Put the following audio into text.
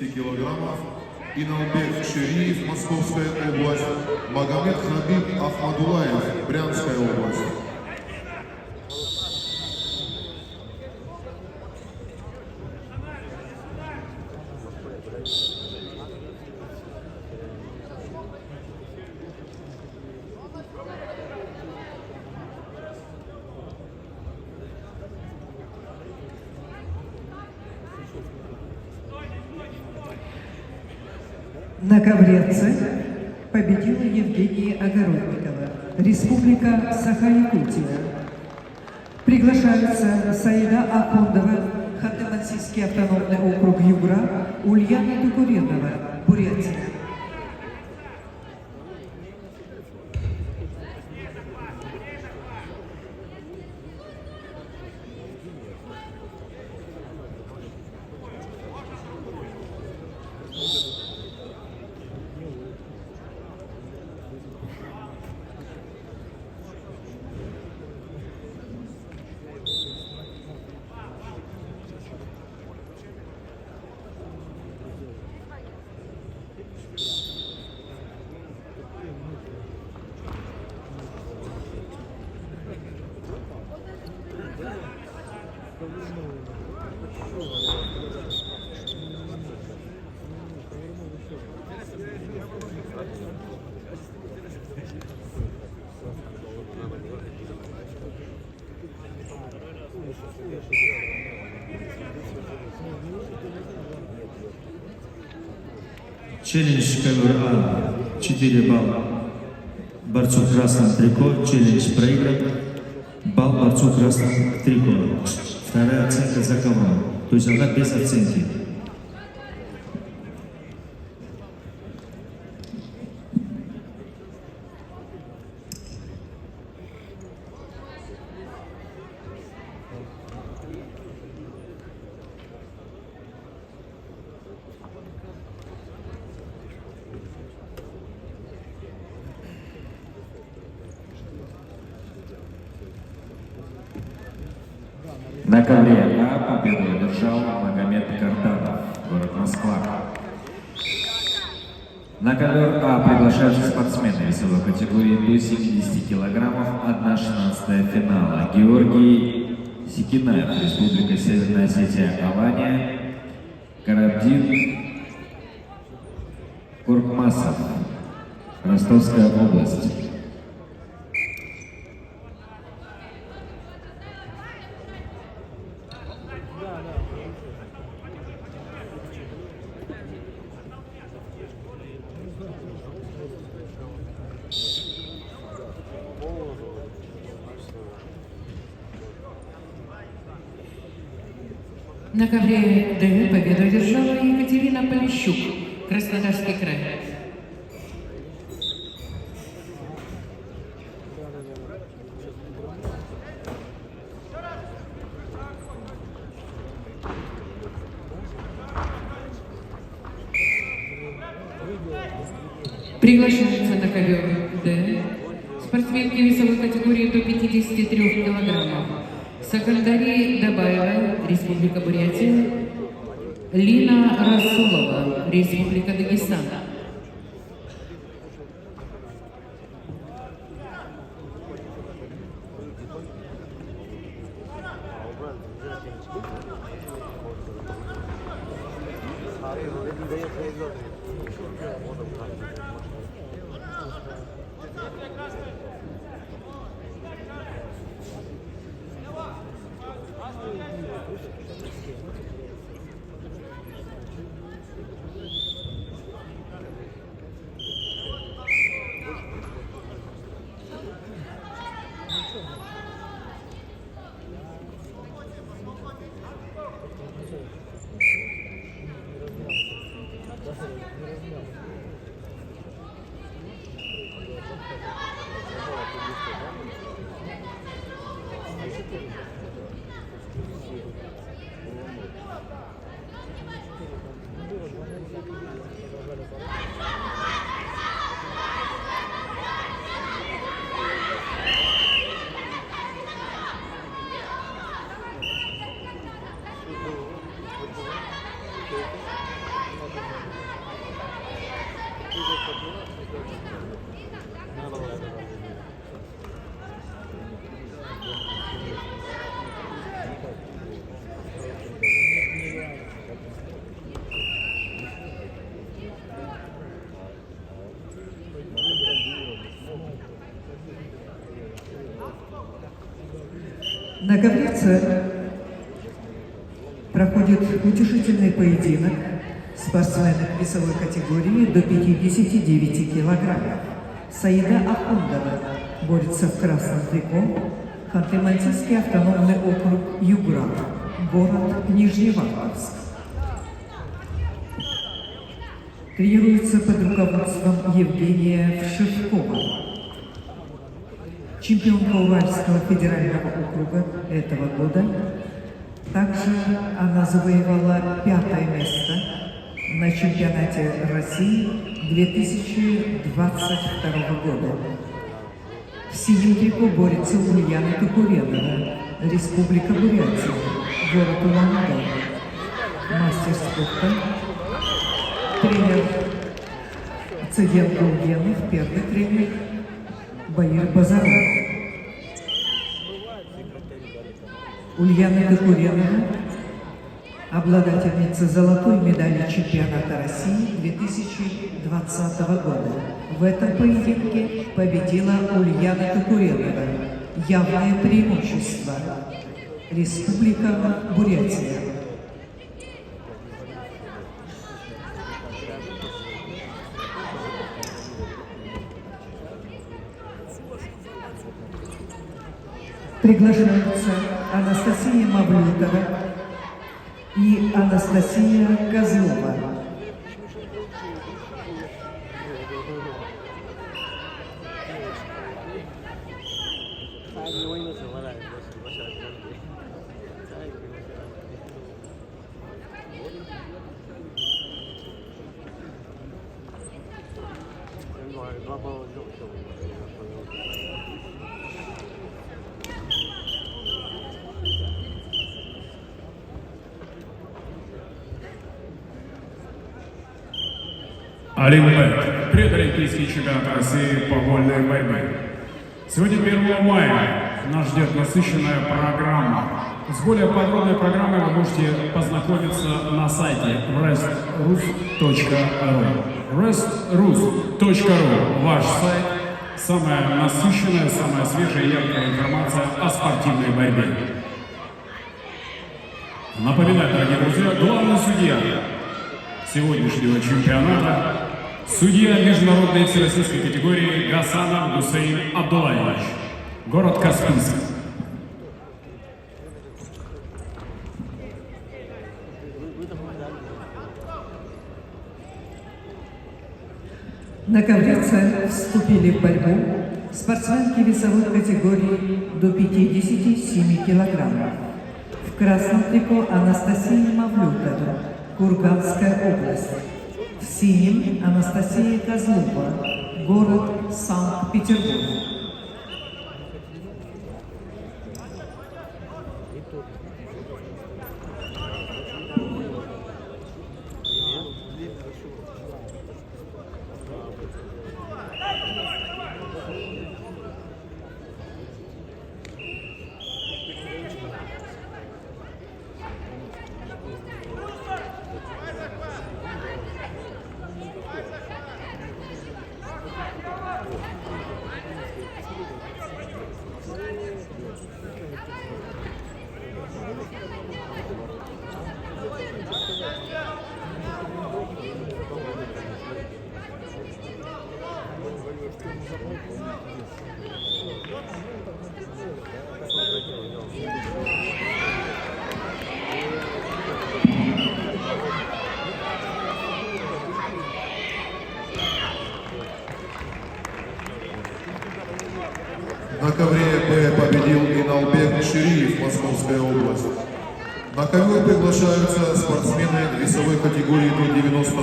50 килограммов. Иналбек Шериев, Московская область. Магомед Хабиб Ахмадулаев, Брянская область. На ковре С победила Евгения Огородникова, Республика Саха-Якутия. Приглашаются Саида Ахундова, Ханты-Мансийский автономный округ Югра, Ульяна Тукуренова, Бурятия. Челлендж ковер А, 4 балла. Борцу в красном трико, челлендж проигран. Балл борцу в красном трико. Вторая оценка за ковром. То есть она без оценки. На ковре А победу одержал Магомед Карданов, город Москва. На ковер А приглашаются спортсмены весовой категории до 70 килограммов, 1/16 финала. Георгий Секинаев, Республика Северная Осетия, Алания. Карабдин Куркмасов, Ростовская область. На ковре Д победу одержала Екатерина Полищук, Краснодарский край. Приглашаются на ковер Д спортсменки весовой категории до 53 килограммов. Сакандари Дабаева, Республика Бурятия. Лина Расулова, Республика Дагестан. ковре проходит утешительный поединок спортсменов весовой категории до 59 килограммов. Саида Ахундова борется в красном трико, Ханты-Мансийский автономный округ Югра, город Нижневартовск. Тренируется под руководством Евгения Вшивкова. Чемпионка Уральского федерального округа этого года. Также она завоевала 5-е место на чемпионате России 2022 года. В синем трико борется Ульяна Тукуренова, Республика Бурятия, город Улан-Удэ. Мастер спорта, тренер Цыген Гулгенов, первый тренер Баир Базаров. Ульяна Тукуренова, обладательница золотой медали чемпионата России 2020 года. В этом поединке победила Ульяна Тукуренова. Явное преимущество. Республика Бурятия. Приглашаются Анастасия Мавлютова и Анастасия Козлова. Олимпиад. Предолимпийский чемпионат России по вольной борьбе. Сегодня 1 мая нас ждет насыщенная программа. С более подробной программой вы можете познакомиться на сайте restrus.ru. restrus.ru – ваш сайт. Самая насыщенная, самая свежая и яркая информация о спортивной борьбе. Напоминаю, дорогие друзья, главный судья сегодняшнего чемпионата – судья международной всероссийской категории Гасанов Гусейн Абдулаевич, город Каспийск. На ковре вступили в борьбу спортсменки весовой категории до 57 килограммов. В красном трико Анастасия Мавлютова, Курганская область. В синем Анастасия Козлова, город Санкт-Петербург. На ковре Б победил Иналбек Шириев, Московская область. На ковер приглашаются спортсмены весовой категории до 90